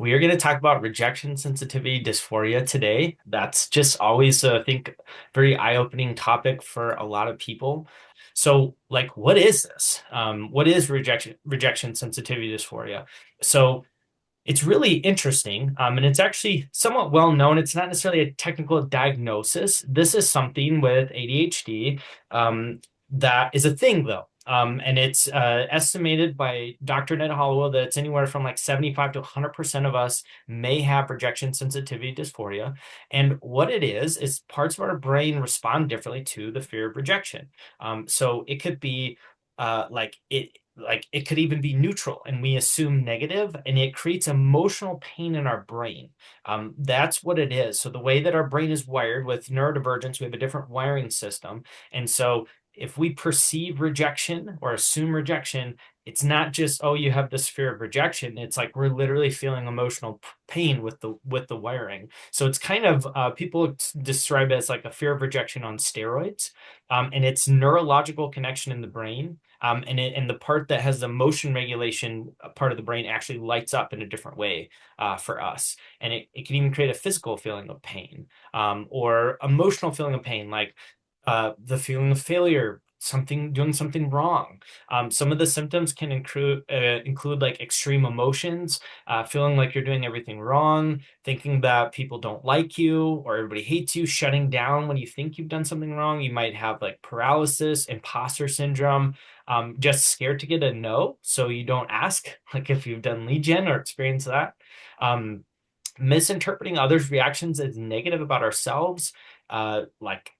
We are going to talk about rejection sensitivity dysphoria today. That's just always, I think, very eye-opening topic for a lot of people. So, like, what is this? What is rejection sensitivity dysphoria? So, it's really interesting, and it's actually somewhat well known. It's not necessarily a technical diagnosis. This is something with ADHD that is a thing, though. And it's estimated by Dr. Ned Hollowell that it's anywhere from like 75 to 100% of us may have rejection sensitivity dysphoria. And what it is parts of our brain respond differently to the fear of rejection. So it could be it could even be neutral and we assume negative and it creates emotional pain in our brain. That's what it is. So the way that our brain is wired with neurodivergence, we have a different wiring system. And so if we perceive rejection or assume rejection, it's not just, oh, you have this fear of rejection. It's like we're literally feeling emotional pain with the wiring. So it's kind of people describe it as like a fear of rejection on steroids. And it's neurological connection in the brain. And the part that has the motion regulation part of the brain actually lights up in a different way for us. And it can even create a physical feeling of pain or emotional feeling of pain, like the feeling of failure, doing something wrong. Some of the symptoms can include like extreme emotions, feeling like you're doing everything wrong, thinking that people don't like you or everybody hates you, shutting down when you think you've done something wrong. You might have like paralysis, imposter syndrome, just scared to get a no, so you don't ask, like if you've done lead gen or experienced that. Um, Misinterpreting others' reactions as negative about ourselves, like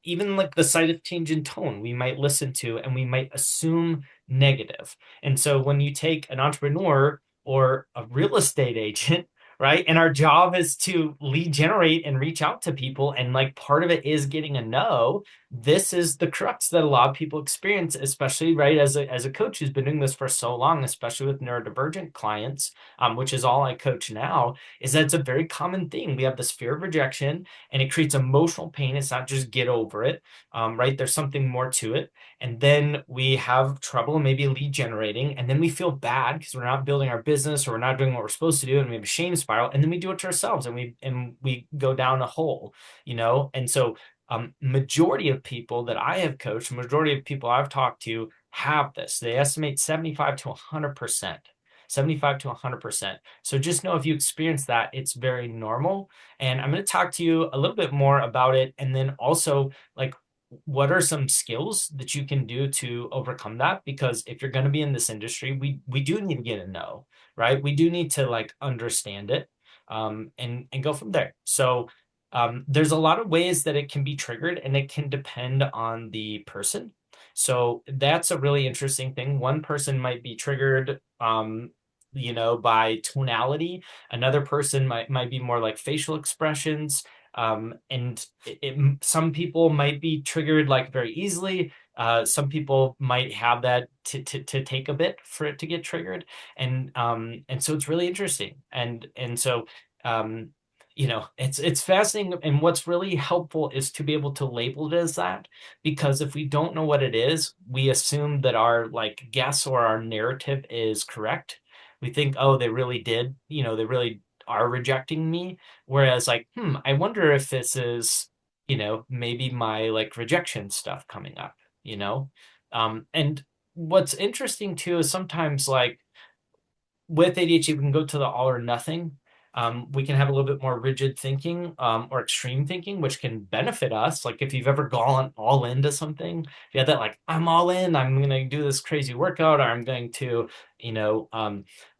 even like the slight change in tone we might listen to and we might assume negative. And so when you take an entrepreneur or a real estate agent, right, and our job is to lead generate and reach out to people, and like part of it is getting a no, this is the crux that a lot of people experience, especially right as a coach who's been doing this for so long, especially with neurodivergent clients, which is all I coach now, is that it's a very common thing. We have this fear of rejection and it creates emotional pain. It's not just get over it, right? There's something more to it. And then we have trouble maybe lead generating, and then we feel bad because we're not building our business or we're not doing what we're supposed to do, and we have a shame spiral, and then we do it to ourselves, and we go down a hole, And so, majority of people that I have coached, majority of people I've talked to have this. They estimate 75 to 100%. 75 to 100%. So just know if you experience that, it's very normal. And I'm going to talk to you a little bit more about it. And then also, like, what are some skills that you can do to overcome that? Because if you're going to be in this industry, we do need to get a no, right? We do need to like understand it and go from there. So there's a lot of ways that it can be triggered, and it can depend on the person. So that's a really interesting thing. One person might be triggered by tonality. Another person might be more like facial expressions. And some people might be triggered like very easily. Some people might have that to take a bit for it to get triggered. And so it's really interesting. And so it's fascinating. And what's really helpful is to be able to label it as that, because if we don't know what it is, we assume that our like guess or our narrative is correct. We think, oh, they really did, they really are rejecting me. Whereas like, I wonder if this is, maybe my like rejection stuff coming up, you know? And what's interesting too is sometimes like with ADHD, we can go to the all or nothing. We can have a little bit more rigid thinking or extreme thinking, which can benefit us. Like if you've ever gone all into something, if you had that like, I'm all in, I'm going to do this crazy workout, or I'm going to,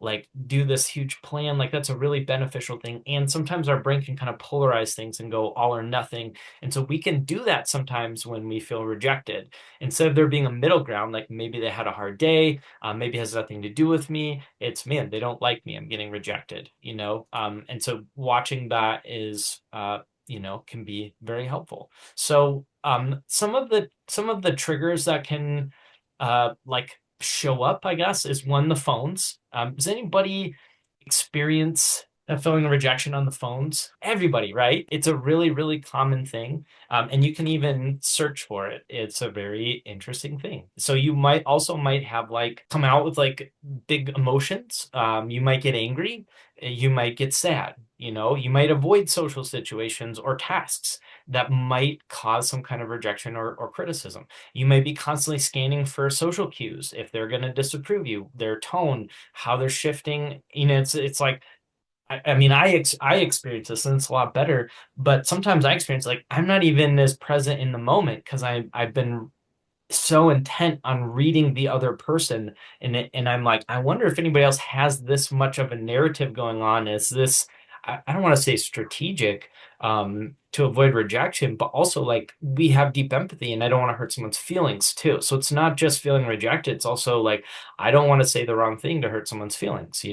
like do this huge plan, like that's a really beneficial thing. And sometimes our brain can kind of polarize things and go all or nothing. And so we can do that sometimes when we feel rejected. Instead of there being a middle ground, like maybe they had a hard day, maybe it has nothing to do with me. It's, man, they don't like me. I'm getting rejected, and so watching that is, can be very helpful. So, some of the triggers that can, like show up, I guess, is one, the phones. Does anybody experience Feeling rejection on the phones. Everybody, right? It's a really, really common thing. And you can even search for it. It's a very interesting thing. So you might have like come out with like big emotions. You might get angry. You might get sad. You might avoid social situations or tasks that might cause some kind of rejection or criticism. You might be constantly scanning for social cues if they're going to disapprove you, their tone, how they're shifting. It's like I experience this and it's a lot better, but sometimes I experience like I'm not even as present in the moment because I've been so intent on reading the other person and I'm like, I wonder if anybody else has this much of a narrative going on. Is this I don't want to say strategic to avoid rejection, but also like we have deep empathy and I don't want to hurt someone's feelings too. So it's not just feeling rejected, it's also like I don't want to say the wrong thing to hurt someone's feelings,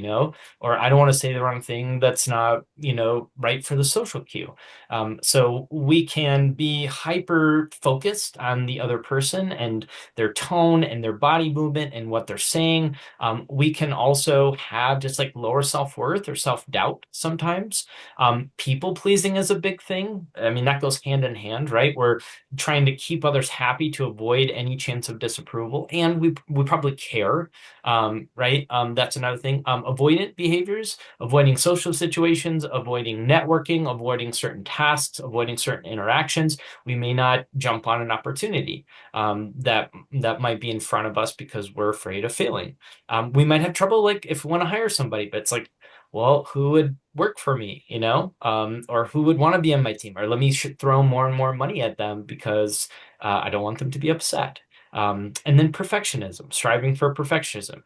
or I don't want to say the wrong thing that's not, right for the social cue. So we can be hyper focused on the other person and their tone and their body movement and what they're saying. We can also have just like lower self-worth or self-doubt sometimes. People pleasing is a big thing. I mean, that goes hand in hand, right? We're trying to keep others happy to avoid any chance of disapproval, and we probably care, right? That's another thing. Avoidant behaviors, avoiding social situations, avoiding networking, avoiding certain tasks, avoiding certain interactions. We may not jump on an opportunity that might be in front of us because we're afraid of failing. We might have trouble like if we want to hire somebody, but it's like, well, who would work for me, or who would want to be on my team, or let me throw more and more money at them because I don't want them to be upset. And then perfectionism, striving for perfectionism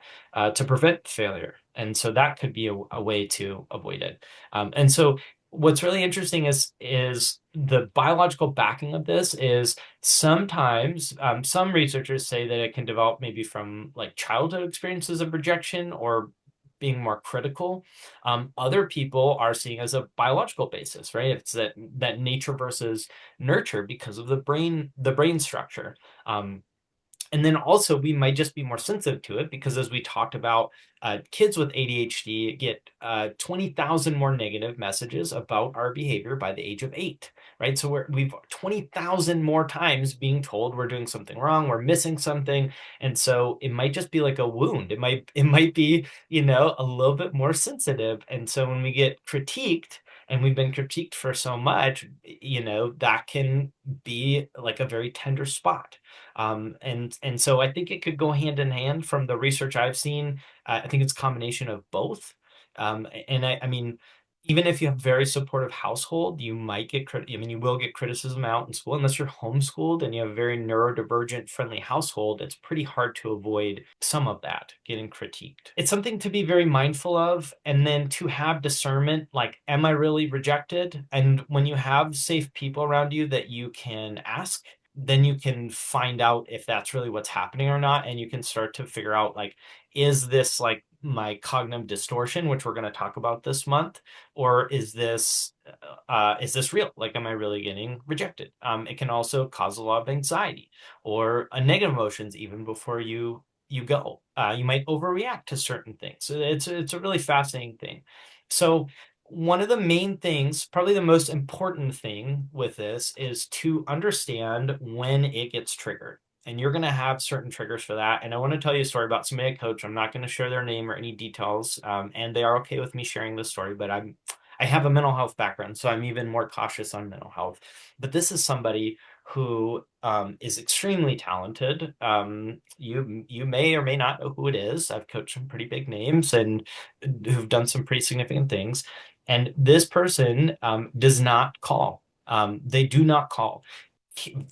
to prevent failure. And so that could be a way to avoid it. And so what's really interesting is the biological backing of this is sometimes some researchers say that it can develop maybe from like childhood experiences of rejection or being more critical. Other people are seeing as a biological basis, right? It's that nature versus nurture because of the brain structure. Um, and then also we might just be more sensitive to it because as we talked about, kids with ADHD get 20,000 more negative messages about our behavior by the age of 8, right? So we've 20,000 more times being told we're doing something wrong, we're missing something. And so it might just be like a wound. It might be, a little bit more sensitive. And so when we get critiqued, and we've been critiqued for so much, that can be like a very tender spot. And so I think it could go hand in hand from the research I've seen. I think it's a combination of both. And I mean, even if you have very supportive household, you might get I mean, you will get criticism out in school unless you're homeschooled and you have a very neurodivergent friendly household. It's pretty hard to avoid some of that getting critiqued. It's something to be very mindful of, and then to have discernment, like, am I really rejected? And when you have safe people around you that you can ask, then you can find out if that's really what's happening or not. And you can start to figure out like, is this like my cognitive distortion, which we're going to talk about this month, or is this real? Like, am I really getting rejected? It can also cause a lot of anxiety or negative emotions even before you go. You might overreact to certain things. So it's a really fascinating thing. So one of the main things, probably the most important thing with this is to understand when it gets triggered. And you're going to have certain triggers for that. And I want to tell you a story about somebody I coach. I'm not going to share their name or any details. And they are okay with me sharing this story, but I have a mental health background, so I'm even more cautious on mental health. But this is somebody who is extremely talented. You may or may not know who it is. I've coached some pretty big names and who've done some pretty significant things. And this person does not call. They do not call.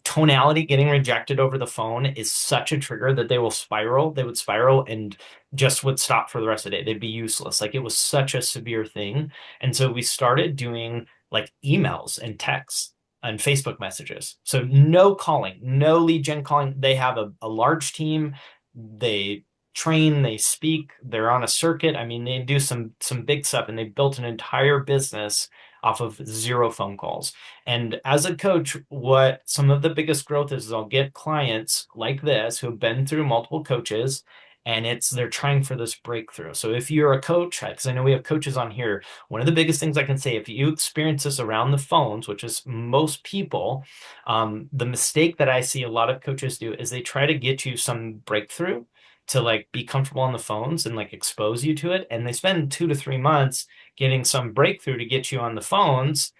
Tonality, getting rejected over the phone is such a trigger that they will spiral. They would spiral and just would stop for the rest of the day. They'd be useless. Like, it was such a severe thing. And so we started doing like emails and texts and Facebook messages. So no calling, no lead gen calling. They have a large team. They train, they speak, they're on a circuit. I mean, they do some big stuff, and they built an entire business off of zero phone calls. And as a coach, what some of the biggest growth is I'll get clients like this who have been through multiple coaches, and they're trying for this breakthrough. So if you're a coach, because I know we have coaches on here, one of the biggest things I can say, if you experience this around the phones, which is most people, the mistake that I see a lot of coaches do is they try to get you some breakthrough to like be comfortable on the phones and like expose you to it. And they spend 2 to 3 months getting some breakthrough to get you on the phones.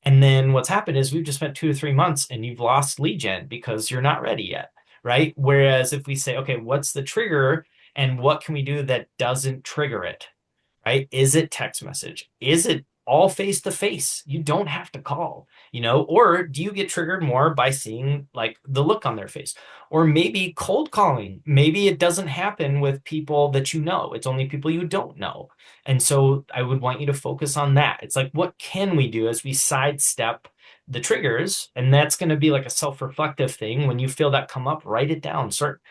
And then what's happened is we've just spent 2 to 3 months and you've lost lead gen because you're not ready yet, right? Whereas if we say, okay, what's the trigger and what can we do that doesn't trigger it? Right? Is it text message? Is it all face to face? You don't have to call, or do you get triggered more by seeing like the look on their face? Or maybe cold calling. Maybe it doesn't happen with people that you know. It's only people you don't know. And so I would want you to focus on that. It's like, what can we do as we sidestep the triggers? And that's going to be like a self-reflective thing. When you feel that come up, write it down. Start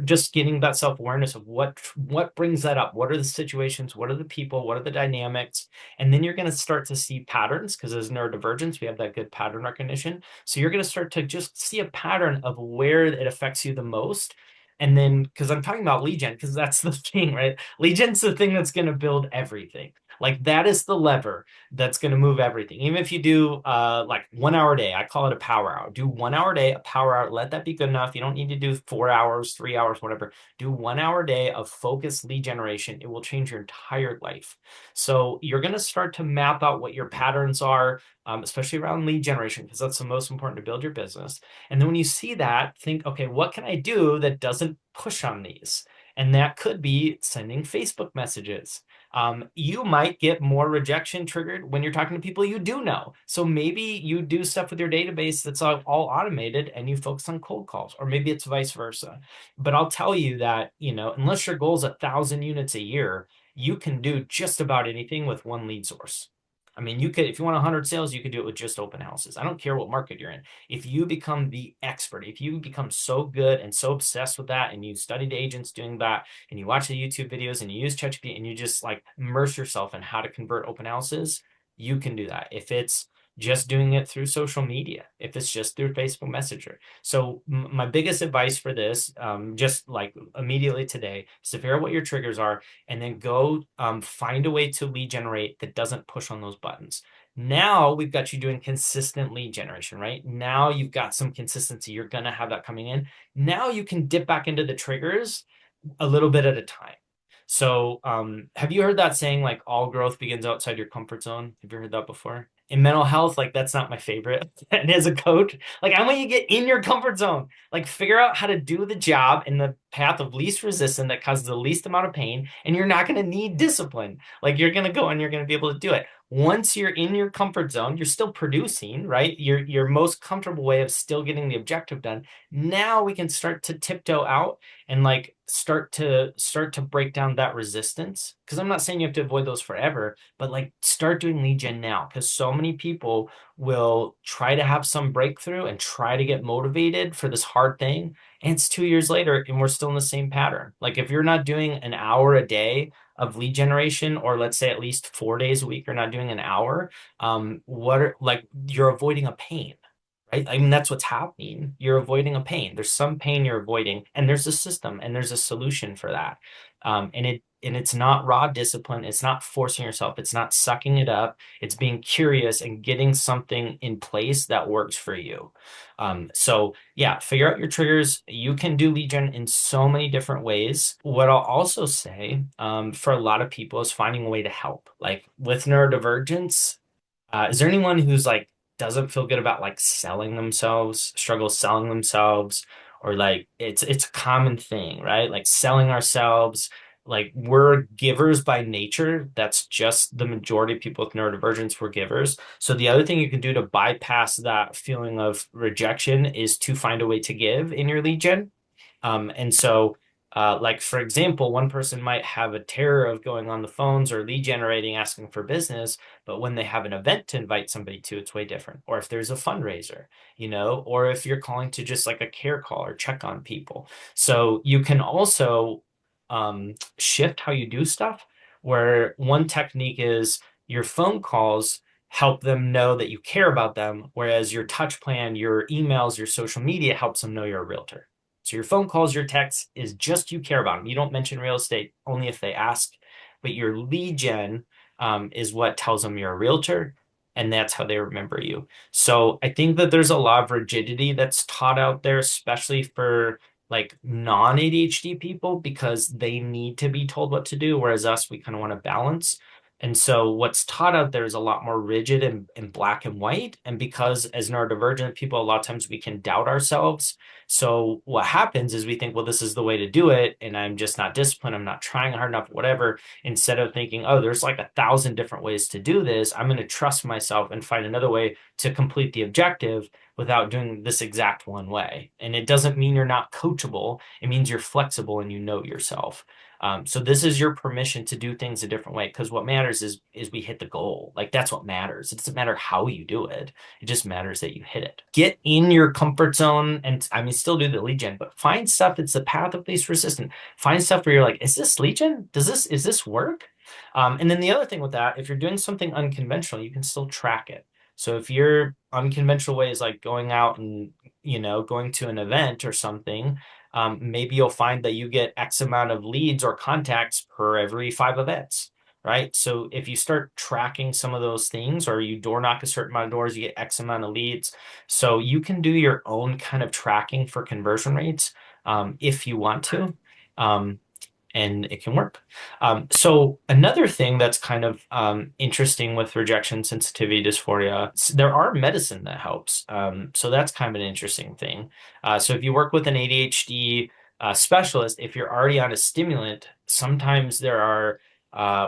just getting that self-awareness of what brings that up. What are the situations? What are the people? What are the dynamics? And then you're going to start to see patterns because as neurodivergence, we have that good pattern recognition. So you're going to start to just see a pattern of where it affects you the most. And then, because I'm talking about lead gen, because that's the thing, right? Lead gen's the thing that's going to build everything. Like that is the lever that's going to move everything. Even if you do like 1 hour a day, I call it a power hour. Do 1 hour a day, a power hour. Let that be good enough. You don't need to do 4 hours, 3 hours, whatever. Do 1 hour a day of focused lead generation. It will change your entire life. So you're going to start to map out what your patterns are, especially around lead generation, because that's the most important to build your business. And then when you see that, think, okay, what can I do that doesn't push on these? And that could be sending Facebook messages. You might get more rejection triggered when you're talking to people you do know. So maybe you do stuff with your database that's all automated and you focus on cold calls, or maybe it's vice versa. But I'll tell you that, unless your goal is 1,000 units a year, you can do just about anything with one lead source. I mean, you could, if you want 100 sales, you could do it with just open houses. I don't care what market you're in. If you become the expert, if you become so good and so obsessed with that, and you studied agents doing that, and you watch the YouTube videos and you use ChatGPT and you just like immerse yourself in how to convert open houses, you can do that. If it's just doing it through social media, if it's just through Facebook Messenger. So my biggest advice for this, just like immediately today, is to figure out what your triggers are and then go find a way to lead generate that doesn't push on those buttons. Now we've got you doing consistent lead generation, right? Now you've got some consistency. You're going to have that coming in. Now you can dip back into the triggers a little bit at a time. So, have you heard that saying, like, all growth begins outside your comfort zone? Have you heard that before? In mental health, like, that's not my favorite. And as a coach, like, I want you to get in your comfort zone. Like, figure out how to do the job in the path of least resistance that causes the least amount of pain, and you're not going to need discipline. Like, you're going to go and you're going to be able to do it. Once you're in your comfort zone, you're still producing, right? Your most comfortable way of still getting the objective done. Now we can start to tiptoe out and like start to break down that resistance, because I'm not saying you have to avoid those forever, but like start doing lead gen now, because so many people will try to have some breakthrough and try to get motivated for this hard thing, and it's 2 years later and we're still in the same pattern. Like if you're not doing an hour a day of lead generation, or let's say at least 4 days a week you're not doing an hour, like you're avoiding a pain. Right? I mean, that's what's happening. You're avoiding a pain. There's some pain you're avoiding, and there's a system and there's a solution for that. And it's not raw discipline. It's not forcing yourself. It's not sucking it up. It's being curious and getting something in place that works for you. So yeah, figure out your triggers. You can do lead gen in so many different ways. What I'll also say, for a lot of people is finding a way to help. Like with neurodivergence, is there anyone who's like doesn't feel good about like selling themselves, struggles selling themselves, or like it's a common thing, right? Like selling ourselves. Like we're givers by nature. That's just the majority of people with neurodivergence, we're givers. So the other thing you can do to bypass that feeling of rejection is to find a way to give in your lead gen. And so, like for example, one person might have a terror of going on the phones or lead generating, asking for business, but when they have an event to invite somebody to, it's way different. Or if there's a fundraiser, or if you're calling to just like a care call or check on people. So you can also shift how you do stuff, where one technique is your phone calls help them know that you care about them, whereas your touch plan, your emails, your social media helps them know you're a realtor. So your phone calls, your texts is just you care about them. You don't mention real estate only if they ask, but your lead gen is what tells them you're a realtor, and that's how they remember you. So I think that there's a lot of rigidity that's taught out there, especially for like non-ADHD people, because they need to be told what to do, whereas us, we kind of want to balance. And so what's taught out there is a lot more rigid and black and white. And because as neurodivergent people, a lot of times we can doubt ourselves. So what happens is we think, well, this is the way to do it, and I'm just not disciplined. I'm not trying hard enough, whatever. Instead of thinking, oh, there's like 1,000 different ways to do this, I'm going to trust myself and find another way to complete the objective without doing this exact one way. And it doesn't mean you're not coachable. It means you're flexible and you know yourself. So this is your permission to do things a different way, because what matters is we hit the goal. Like that's what matters. It doesn't matter how you do it. It just matters that you hit it. Get in your comfort zone, and I mean still do the lead gen, but find stuff that's the path of least resistance. Find stuff where you're like, is this lead gen? Is this work? And then the other thing with that, if you're doing something unconventional, you can still track it. So if your unconventional way is like going out and, going to an event or something, maybe you'll find that you get X amount of leads or contacts per every 5 events, right? So if you start tracking some of those things, or you door knock a certain amount of doors, you get X amount of leads. So you can do your own kind of tracking for conversion rates, if you want to. And it can work. So another thing that's kind of interesting with rejection sensitivity dysphoria, there are medicine that helps. So that's kind of an interesting thing. So if you work with an ADHD specialist, if you're already on a stimulant, sometimes there are,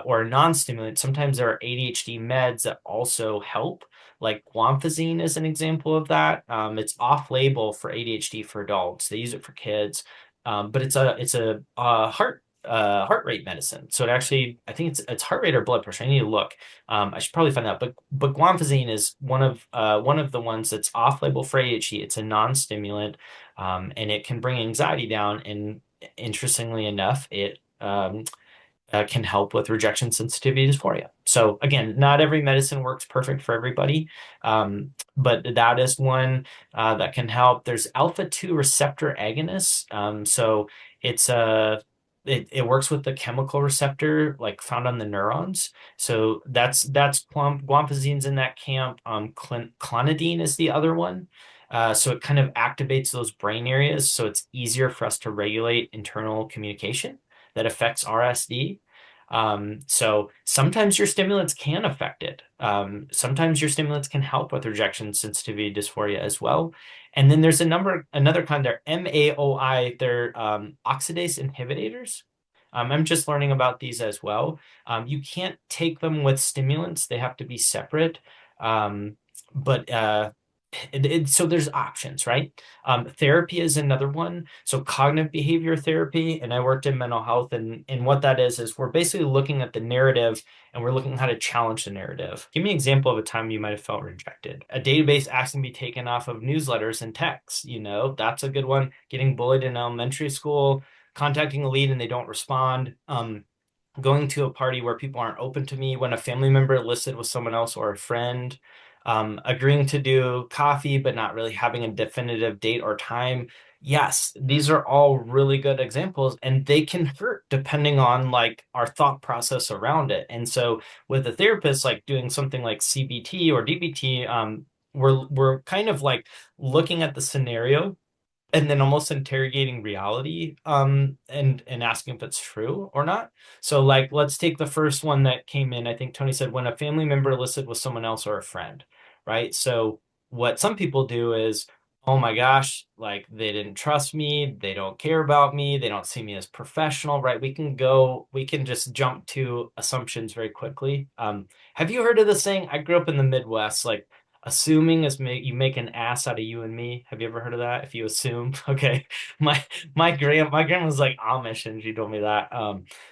or a non-stimulant, sometimes there are ADHD meds that also help. Like guanfacine is an example of that. It's off-label for ADHD for adults. They use it for kids. But it's a heart rate medicine. So it actually, I think it's heart rate or blood pressure. I need to look. I should probably find out. But guanfacine is one of the ones that's off label for ADHD. It's a non-stimulant, and it can bring anxiety down. And interestingly enough, it can help with rejection sensitivity dysphoria. So again, not every medicine works perfect for everybody, but that is one that can help. There's alpha 2 receptor agonists. So it's it works with the chemical receptor like found on the neurons. So that's guanfacine's in that camp. Clonidine is the other one. So it kind of activates those brain areas, so it's easier for us to regulate internal communication that affects RSD. So sometimes your stimulants can affect it. Sometimes your stimulants can help with rejection sensitivity dysphoria as well. And then there's another kind, they're MAOI, they're oxidase inhibitors. I'm just learning about these as well. You can't take them with stimulants, they have to be separate. But so there's options, right? Therapy is another one. So cognitive behavior therapy, and I worked in mental health, and what that is we're basically looking at the narrative and we're looking at how to challenge the narrative. Give me an example of a time you might have felt rejected. A database asking to be taken off of newsletters and texts, that's a good one. Getting bullied in elementary school, contacting a lead and they don't respond. Going to a party where people aren't open to me, when a family member listed with someone else or a friend, agreeing to do coffee, but not really having a definitive date or time. Yes, these are all really good examples, and they can hurt depending on like our thought process around it. And so with a therapist, like doing something like CBT or DBT, we're kind of like looking at the scenario and then almost interrogating reality, and asking if it's true or not. So like let's take the first one that came in. I think Tony said when a family member listed with someone else or a friend, right? So what some people do is, oh my gosh, like they didn't trust me, they don't care about me, they don't see me as professional, right? We can just jump to assumptions very quickly. Have you heard of this saying? I grew up in the Midwest, like assuming is you make an ass out of you and me. Have you ever heard of that? If you assume, okay. My grandma's like Amish, and she told me that.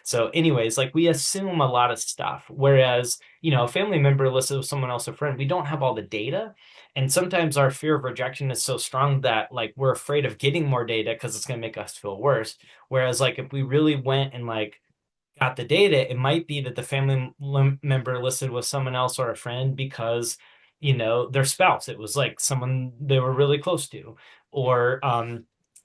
So anyways, like we assume a lot of stuff, whereas a family member listed with someone else, a friend, we don't have all the data, and sometimes our fear of rejection is so strong that like we're afraid of getting more data because it's going to make us feel worse. Whereas like if we really went and like got the data, it might be that the family member listed with someone else or a friend because their spouse, it was like someone they were really close to, or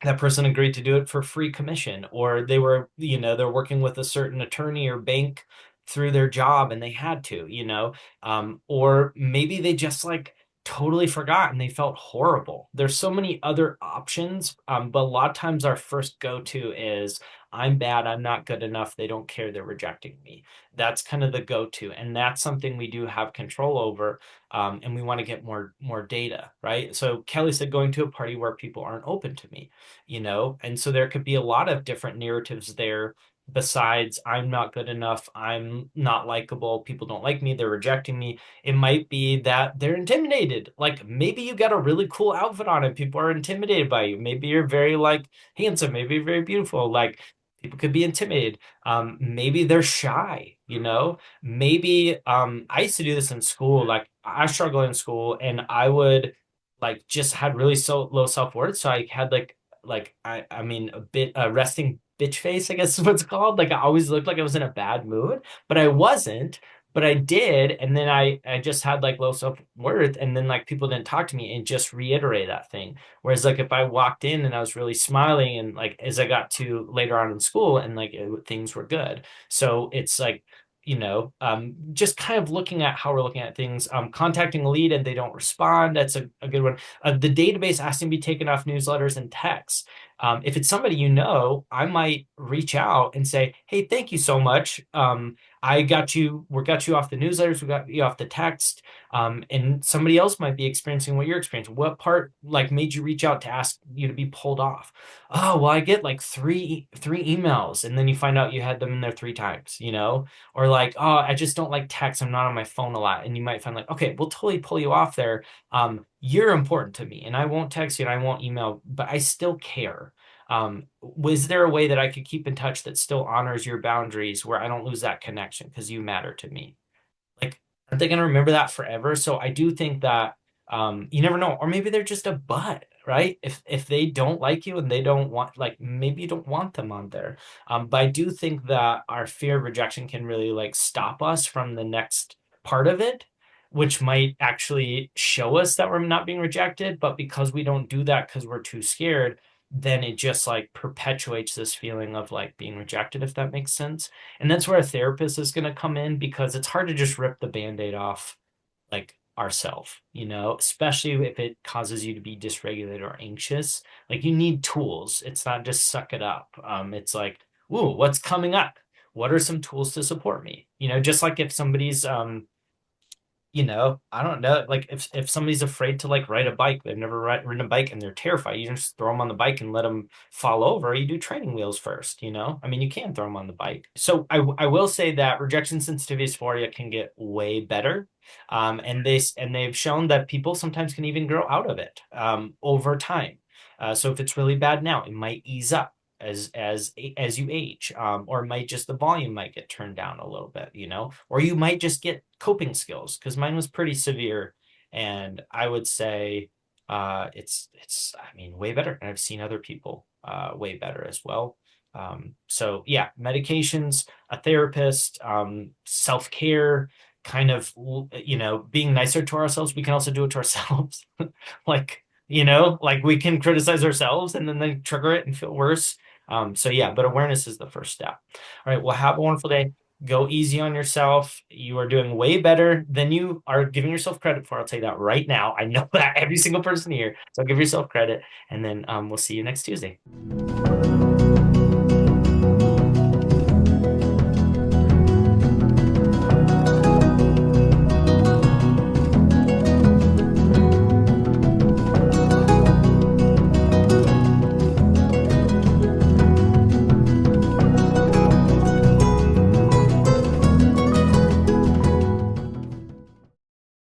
that person agreed to do it for free commission, or they were, they're working with a certain attorney or bank through their job and they had to, or maybe they just like totally forgot and they felt horrible. There's so many other options, but a lot of times our first go-to is I'm bad, I'm not good enough, they don't care, they're rejecting me. That's kind of the go-to, and that's something we do have control over, and we want to get more data, right? So Kelly said going to a party where people aren't open to me, and so there could be a lot of different narratives there besides I'm not good enough, I'm not likable, people don't like me, they're rejecting me. It might be that they're intimidated. Like maybe you got a really cool outfit on and people are intimidated by you. Maybe you're very like handsome, maybe you're very beautiful. Like people could be intimidated. Maybe they're shy, Maybe I used to do this in school. Like I struggled in school and I would like just had really so low self-worth. So I had I mean a bit a resting bitch face, I guess is what it's called. Like I always looked like I was in a bad mood, but I wasn't. But I did, and then I just had like low self-worth, and then like people didn't talk to me and just reiterate that thing. Whereas like if I walked in and I was really smiling, and like as I got to later on in school, and like things were good. So it's like just kind of looking at how we're looking at things. Contacting a lead and they don't respond. That's a good one. The database asking to be taken off newsletters and texts. If it's somebody I might reach out and say, "Hey, thank you so much. We got you off the newsletters, we got you off the text, and somebody else might be experiencing what you're experiencing. What part like made you reach out to ask you to be pulled off? Oh, well, I get like three emails, and then you find out you had them in there three times, or like, oh, I just don't like text. I'm not on my phone a lot, and you might find like, okay, we'll totally pull you off there. You're important to me, and I won't text you and I won't email, but I still care. Was there a way that I could keep in touch that still honors your boundaries where I don't lose that connection because you matter to me? Like, aren't they going to remember that forever? So I do think that you never know, or maybe they're just a butt, right? If they don't like you and they don't want, like, maybe you don't want them on there. But I do think that our fear of rejection can really like stop us from the next part of it, which might actually show us that we're not being rejected. But because we don't do that because we're too scared, then it just like perpetuates this feeling of like being rejected, if that makes sense. And that's where a therapist is going to come in because it's hard to just rip the band-aid off like ourself, especially if it causes you to be dysregulated or anxious. Like you need tools. It's not just suck it up. It's like, ooh, what's coming up? What are some tools to support me? Just like if somebody's I don't know, like if somebody's afraid to like ride a bike, they've never ridden a bike and they're terrified, you just throw them on the bike and let them fall over. You do training wheels first, I mean, you can throw them on the bike. So I will say that rejection sensitivity dysphoria can get way better. And they've shown that people sometimes can even grow out of it over time. So if it's really bad now, it might ease up as you age, or might just the volume might get turned down a little bit, or you might just get coping skills because mine was pretty severe, and I would say it's I mean way better, and I've seen other people way better as well. So yeah, medications, a therapist, self-care, kind of being nicer to ourselves. We can also do it to ourselves. Like like we can criticize ourselves and then trigger it and feel worse. So yeah, but awareness is the first step. All right, well, have a wonderful day. Go easy on yourself. You are doing way better than you are giving yourself credit for. I'll tell you that right now. I know that every single person here. So give yourself credit, and then we'll see you next Tuesday.